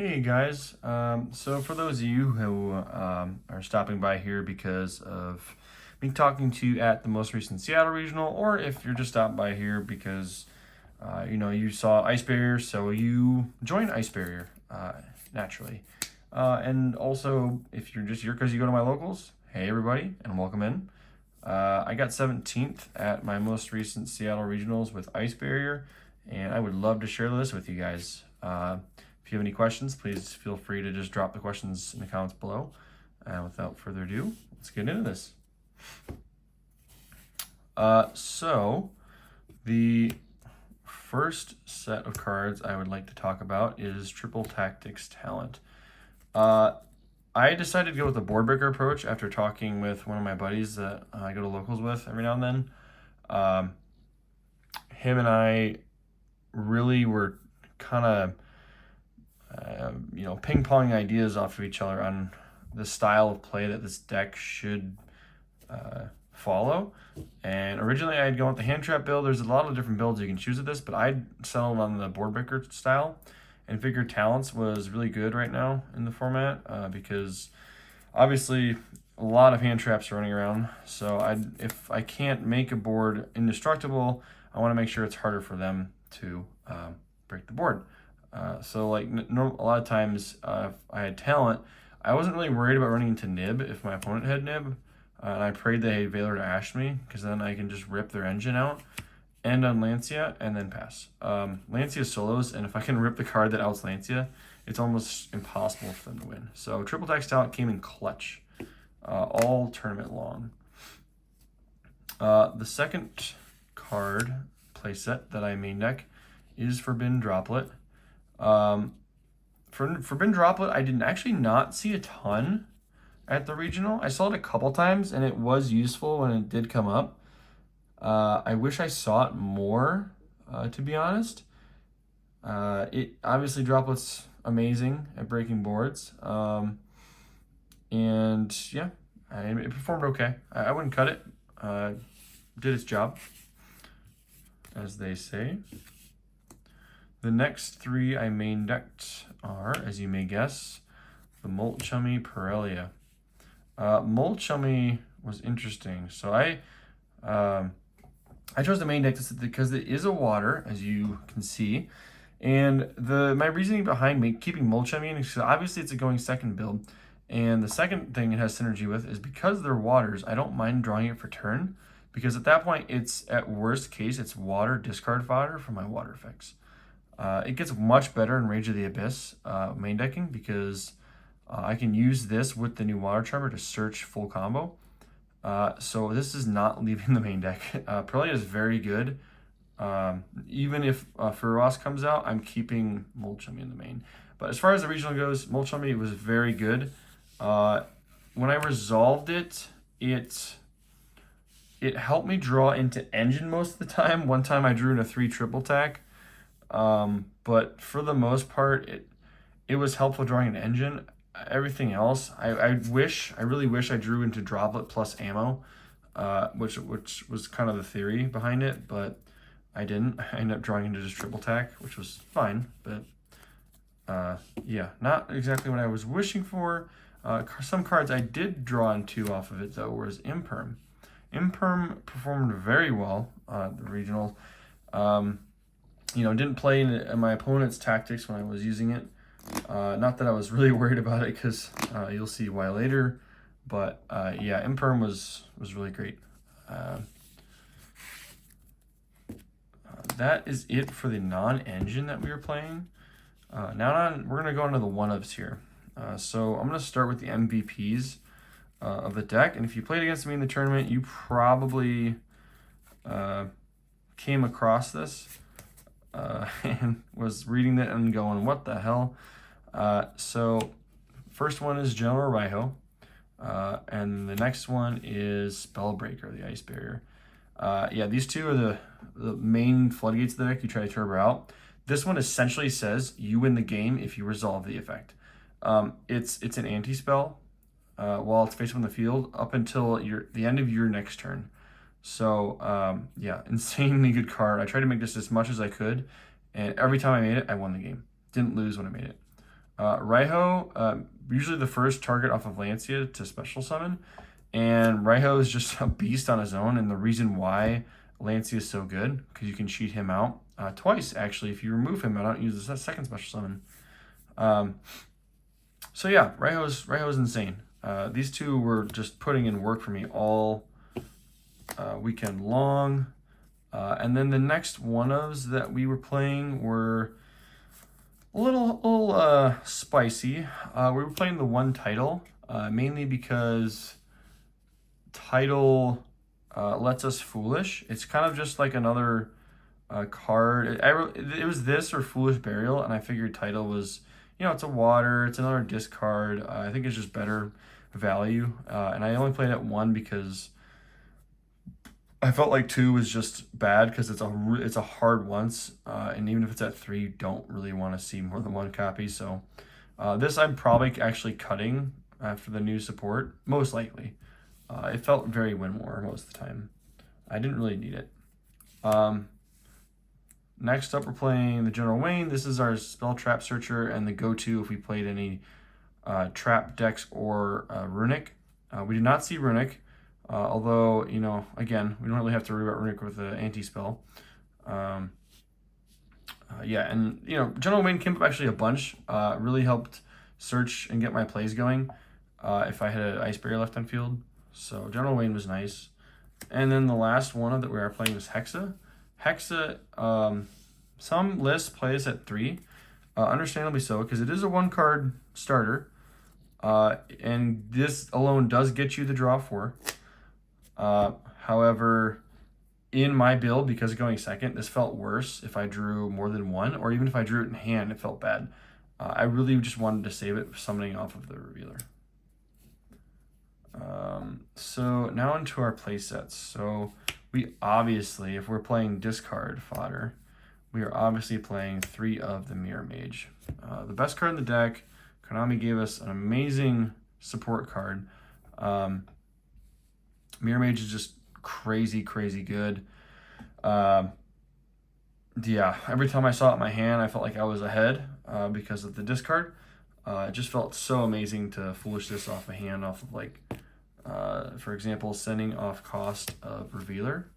Hey guys, so for those of you who are stopping by here because of me talking to you at the most recent Seattle Regional, or if you're just stopping by here because you saw Ice Barrier, so you joined Ice Barrier naturally, and also if you're just here because you go to my locals, hey everybody, and welcome in. I got 17th at my most recent Seattle Regionals with Ice Barrier, and I would love to share this with you guys. If you have any questions, please feel free to just drop the questions in the comments below. Without further ado, let's get into this. So the first set of cards I would like to talk about is Triple Tactics Talent. I decided to go with the board breaker approach after talking with one of my buddies that I go to locals with every now and then. Him and I really were kind of ping-ponging ideas off of each other on the style of play that this deck should follow. And originally I'd go with the hand trap build. There's a lot of different builds you can choose with this, but I settled on the board breaker style and figured Talents was really good right now in the format because obviously a lot of hand traps are running around. So if I can't make a board indestructible, I want to make sure it's harder for them to break the board. So like a lot of times if I had Talent, I wasn't really worried about running into Nib if my opponent had Nib. And I prayed they had Valor to Ash me, because then I can just rip their engine out, end on Lancia, and then pass. Lancia solos, and if I can rip the card that outs Lancia, it's almost impossible for them to win. So Triple Tax Talent came in clutch all tournament long. The second card playset that I main deck is Forbidden Droplet. For Forbidden Droplet, I didn't actually not see a ton at the regional. I saw it a couple times, and it was useful when it did come up. I wish I saw it more, to be honest. It obviously Droplet's amazing at breaking boards, and yeah, it performed okay. I wouldn't cut it. Did its job, as they say. The next three I main decked are, as you may guess, the Mulcharmy Pirellia. Mulcharmy was interesting. So I chose the main deck because it is a water, as you can see. And my reasoning behind keeping Mulcharmy in is obviously it's a going second build. And the second thing it has synergy with is because they're waters, I don't mind drawing it for turn. Because at that point, it's at worst case, it's water discard fodder for my water effects. It gets much better in Rage of the Abyss main decking because I can use this with the new Water Charmer to search full combo. So this is not leaving the main deck. Pirellia is very good. Even if Furos comes out, I'm keeping Mulcharmy in the main. But as far as the regional goes, Mulcharmy was very good. When I resolved it, it helped me draw into engine most of the time. One time I drew in a 3 triple tack. But for the most part, it was helpful drawing an engine. Everything else, I really wish I drew into Droplet plus ammo, which was kind of the theory behind it, but I didn't. I ended up drawing into just triple tack, which was fine, but yeah, not exactly what I was wishing for. Some cards I did draw into off of it though was Imperm. Imperm performed very well at the regional. Didn't play in my opponent's tactics when I was using it. Not that I was really worried about it because you'll see why later. But yeah, Imperm was really great. That is it for the non-engine that we were playing. Now we're going to go into the one-ofs here. So I'm going to start with the MVPs of the deck. And if you played against me in the tournament, you probably came across this. And was reading it and going, what the hell? So first one is General Raiho, and the next one is Spellbreaker, the Ice Barrier. Yeah, these two are the main floodgates of the deck you try to turbo out. This one essentially says you win the game if you resolve the effect. It's an anti-spell while it's facing on the field up until the end of your next turn. So, yeah, insanely good card. I tried to make this as much as I could, and every time I made it, I won the game. Didn't lose when I made it. Raiho, usually the first target off of Lancia to special summon. And Raiho is just a beast on his own. And the reason why Lancia is so good, because you can cheat him out twice, actually. If you remove him, I don't use the second special summon. So yeah, Raiho's insane. These two were just putting in work for me all weekend long. And then the next one-ofs that we were playing were a little spicy. We were playing the one title, mainly because title lets us foolish. It's kind of just like another card. It was this or Foolish Burial, and I figured title was, it's a water, it's another discard. I think it's just better value. And I only played at 1 because I felt like 2 was just bad because it's a hard once, and even if it's at 3, you don't really want to see more than 1 copy. So this I'm probably actually cutting for the new support, most likely. It felt very win-more most of the time. I didn't really need it. Next up, we're playing the General Wayne. This is our spell trap searcher and the go-to if we played any trap decks or Runic. We did not see Runic. Although, again, we don't really have to worry about Runic with the anti-spell. Yeah, and, General Wayne came up actually a bunch. Really helped search and get my plays going if I had an Ice Barrier left on field. So General Wayne was nice. And then the last one that we are playing was Hexa. Hexa, some lists play this at 3. Understandably so, because it is a 1-card starter. And this alone does get you the draw 4. However, in my build, because of going second, this felt worse if I drew more than 1, or even if I drew it in hand, it felt bad. I really just wanted to save it for summoning off of the Revealer. So now into our play sets. So we obviously, if we're playing discard fodder, we are obviously playing 3 of the Mirror Mage. The best card in the deck. Konami gave us an amazing support card. Mirror Mage is just crazy good. Yeah, every time I saw it in my hand, I felt like I was ahead because of the discard. It just felt so amazing to foolish this off a hand off of, like, for example, sending off cost of Revealer.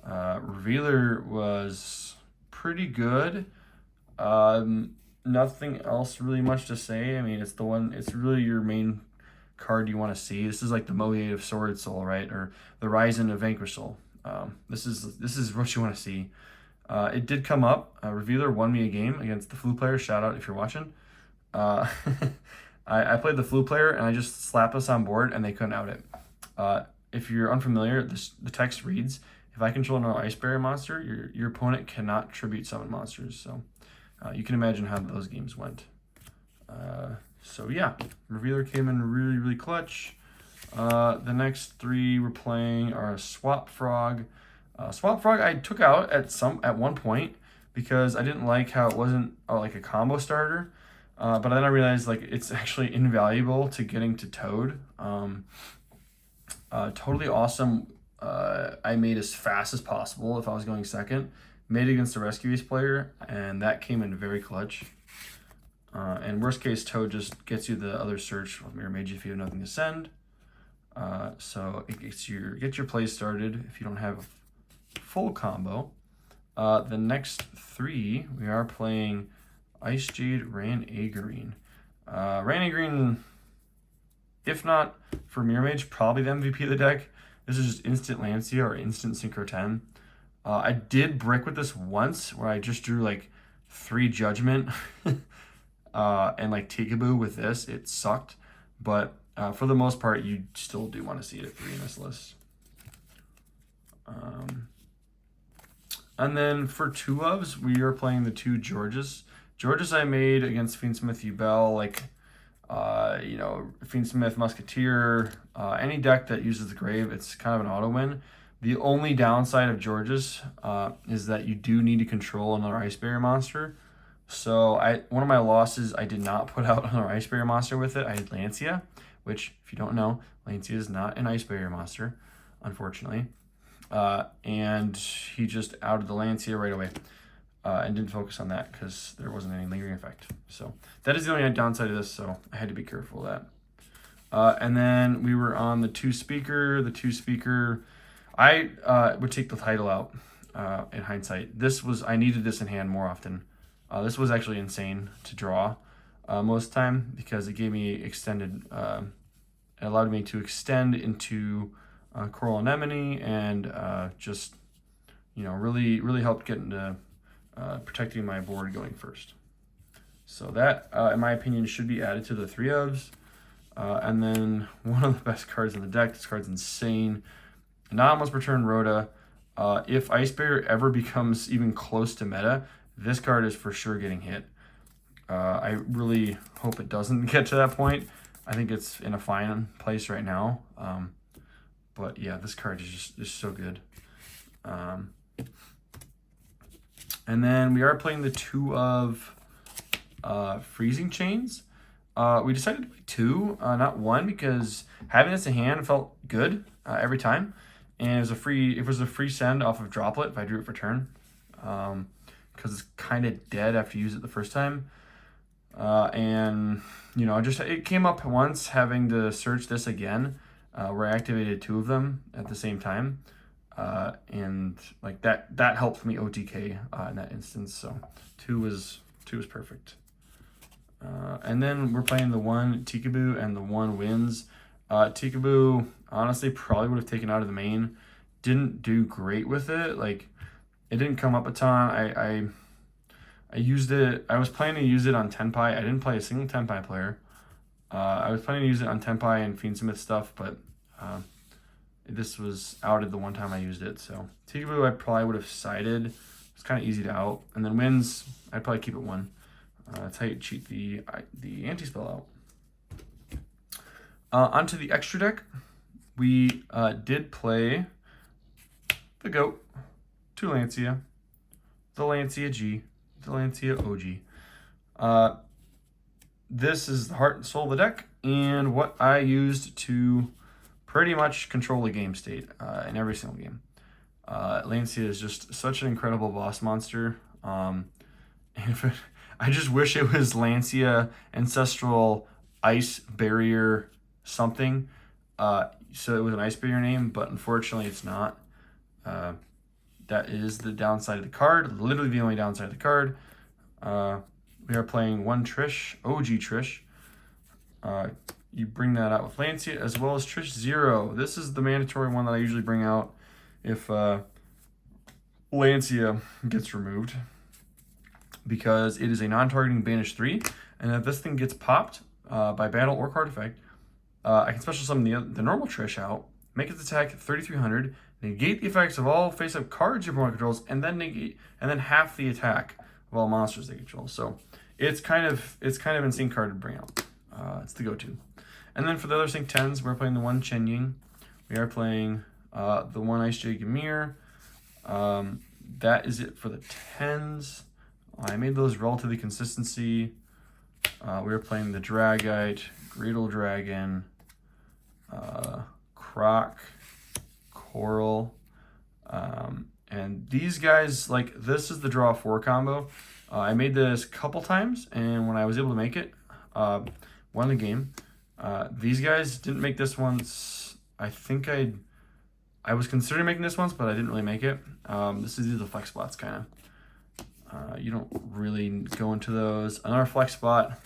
Revealer was pretty good. Nothing else really much to say. I mean, it's really your main card you want to see. This is like the Moe of Sword Soul, right? Or the Ryzen of Vanquish Soul. This is what you want to see. It did come up. Revealer won me a game against the Flu player. Shout out if you're watching. I played the Flu player and I just slapped us on board and they couldn't out it. If you're unfamiliar, the text reads, if I control another Ice Barrier monster, your opponent cannot tribute summon monsters. So you can imagine how those games went. So yeah, Revealer came in really clutch. The next 3 we're playing are Swap Frog. Swap Frog I took out at one point because I didn't like how it wasn't like a combo starter. But then I realized like it's actually invaluable to getting to Toad. Totally awesome. I made as fast as possible if I was going second. Made it against a Rescue Ace player, and that came in very clutch. And worst case, Toad just gets you the other search with Mirror Mage if you have nothing to send. So it gets your play started if you don't have a full combo. The next 3, we are playing Ice Jade Ran Agreen. Ran Agreen, if not for Mirror Mage, probably the MVP of the deck. This is just instant Lancia or instant Synchro 10. I did brick with this once where I just drew like 3 Judgment and like Tikaboo with this. It sucked, but for the most part, you still do want to see it at 3 in this list. And then for 2-ofs, we are playing the 2 Georges. Georges I made against Fiendsmith Yubel, like, Fiendsmith Musketeer, any deck that uses the Grave, it's kind of an auto win. The only downside of Georges is that you do need to control another Ice Barrier monster. So one of my losses, I did not put out another Ice Barrier monster with it. I had Lancia, which, if you don't know, Lancia is not an Ice Barrier monster, unfortunately. And he just outed the Lancia right away. and didn't focus on that because there wasn't any lingering effect. So that is the only downside of this, so I had to be careful of that. And then we were on the two speaker. The two speaker, I would take the title out in hindsight. I needed this in hand more often. This was actually insane to draw most of the time because it gave me extended, it allowed me to extend into coral anemone and just, really helped get into protecting my board going first. So that, in my opinion, should be added to the 3 ofs. And then one of the best cards in the deck, this card's insane. Anomalous per turn Rhoda. If Ice Barrier ever becomes even close to meta, this card is for sure getting hit. I really hope it doesn't get to that point. I think it's in a fine place right now. But yeah, this card is just so good. And then we are playing the 2 of Freezing Chains. We decided to play 2, not 1, because having this in hand felt good every time. And it was a free send off of Droplet if I drew it for turn. Because it's kind of dead after you use it the first time. And it came up once having to search this again, where I activated 2 of them at the same time. And like that helped me OTK in that instance. So 2 was perfect. And then we're playing the 1 Tikaboo and the 1 Winds. Tikaboo, honestly, probably would have taken out of the main. Didn't do great with it. Like, it didn't come up a ton. I used it. I was planning to use it on Tenpai. I didn't play a single Tenpai player. I was planning to use it on Tenpai and Fiendsmith stuff, but this was outed the one time I used it. So Tikaboo, I probably would have sided. It's kind of easy to out. And then Winds, I'd probably keep it 1. That's how you cheat the anti-spell out. Onto the extra deck, we did play the Goat, 2 Lancia, the Lancia G, the Lancia OG. This is the heart and soul of the deck, and what I used to pretty much control the game state in every single game. Lancia is just such an incredible boss monster. I just wish it was Lancia Ancestral Ice Barrier something. So it was an Ice Barrier name, but unfortunately it's not. That is the downside of the card, literally the only downside of the card. We are playing 1 Trish, OG Trish. You bring that out with Lancia, as well as Trish 0. This is the mandatory one that I usually bring out if Lancia gets removed, because it is a non-targeting banish 3, and if this thing gets popped by battle or card effect, I can special summon the normal Trish out, make its attack 3,300, negate the effects of all face-up cards your opponent controls, and then half the attack of all monsters they control. So it's kind of insane card to bring out. It's the go-to. And then for the other Sync 10s, we're playing the 1 Chen Ying. We are playing the 1 Ice J Gamir. That is it for the 10s. I made those relatively consistency. We were playing the Dragite, Greedle Dragon, Croc, Coral, and these guys, like, this is the draw 4 combo. I made this a couple times, and when I was able to make it, won the game. These guys didn't make this once. I think I was considering making this once, but I didn't really make it. These are the flex spots, kind of. You don't really go into those. Another flex spot,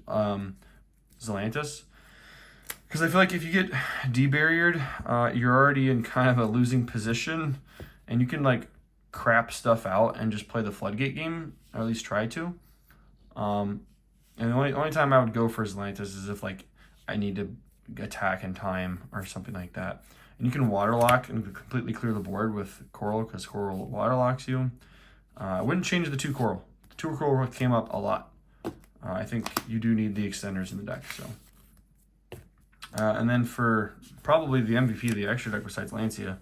Zelantis. Because I feel like if you get debarriered, you're already in kind of a losing position, and you can like crap stuff out and just play the floodgate game, or at least try to. And the only time I would go for Zelantis is if like I need to attack in time or something like that. And you can waterlock and completely clear the board with Coral, because Coral waterlocks you. I wouldn't change the 2 Coral. The 2 Coral came up a lot. I think you do need the extenders in the deck. So, and then for probably the MVP of the extra deck besides Lancia,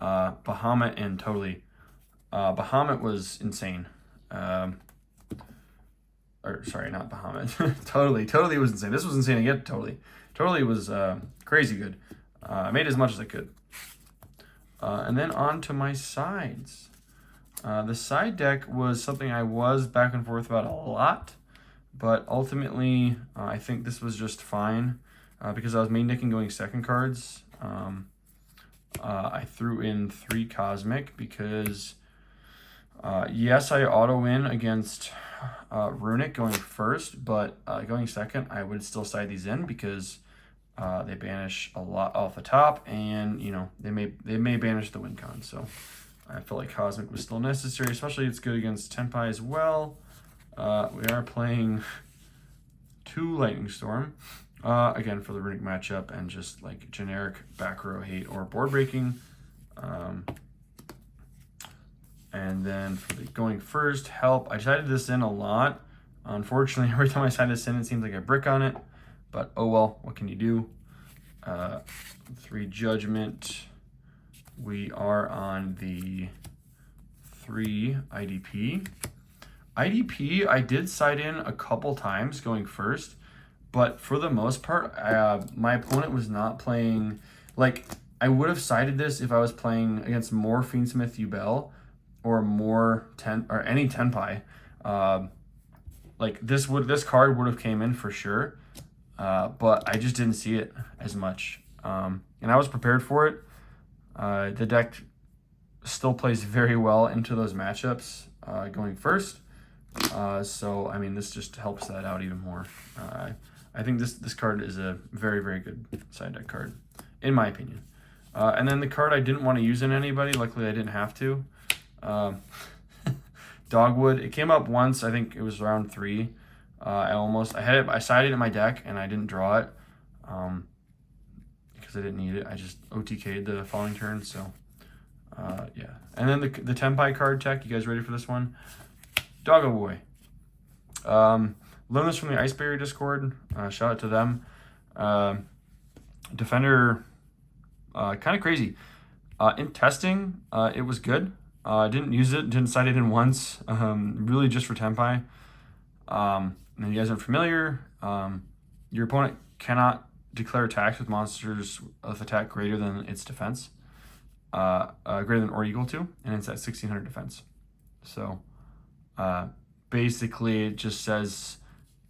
Bahamut and Totally. Bahamut was insane. Or sorry, not Bahamut. Totally was insane. This was insane again. Totally was crazy good. I made as much as I could. And then on to my sides. The side deck was something I was back and forth about a lot, but ultimately I think this was just fine because I was main decking going second cards. I threw in 3 Cosmic because, yes, I auto-win against Runic going first, but going second, I would still side these in because they banish a lot off the top, and, you know, they may banish the win con, so I felt like Cosmic was still necessary, especially it's good against Tenpai as well. We are playing 2 Lightning Storm. Again, for the Runic matchup and just like generic back row hate or board breaking. And then for the going first, help. I sided this in a lot. Unfortunately, every time I side this in, it seems like I brick on it. But oh well, what can you do? 3 Judgment. We are on the 3 IDP. IDP, I did side in a couple times going first. But for the most part, my opponent was not playing, like, I would have sided this if I was playing against more Fiendsmith Yubel or more any Tenpai. Like, this card would have came in for sure, but I just didn't see it as much. And I was prepared for it. The deck still plays very well into those matchups going first. So, I mean, this just helps that out even more. I think this card is a very, very good side deck card, in my opinion. And then the card I didn't want to use in anybody, luckily I didn't have to. Dogwood, it came up once, I think it was round 3. I sided it in my deck and I didn't draw it because I didn't need it. I just OTK'd the following turn, so yeah. And then the Tenpai card tech, you guys ready for this one? Doggo Boy. Learned this from the Ice Barrier Discord. Shout out to them. Defender, kind of crazy. In testing, it was good. Didn't use it, didn't side it in once. Really just for Tenpai. And you guys aren't familiar, your opponent cannot declare attacks with monsters with attack greater than its defense. Greater than or equal to, and it's at 1600 defense. So basically it just says,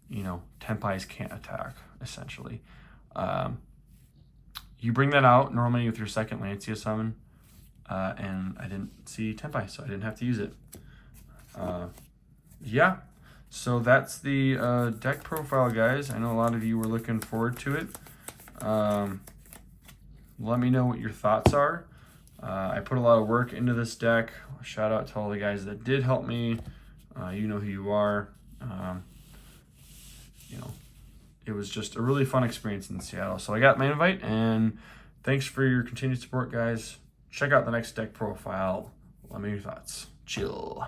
you know, Tenpais can't attack, essentially. You bring that out normally with your second Lancia summon, and I didn't see Tenpai, so I didn't have to use it. Yeah, so that's the deck profile, guys. I know a lot of you were looking forward to it. Let me know what your thoughts are. I put a lot of work into this deck. Shout out to all the guys that did help me. You know who you are. You know, it was just a really fun experience in Seattle. So I got my invite, and thanks for your continued support, guys. Check out the next deck profile. Let me know your thoughts. Chill.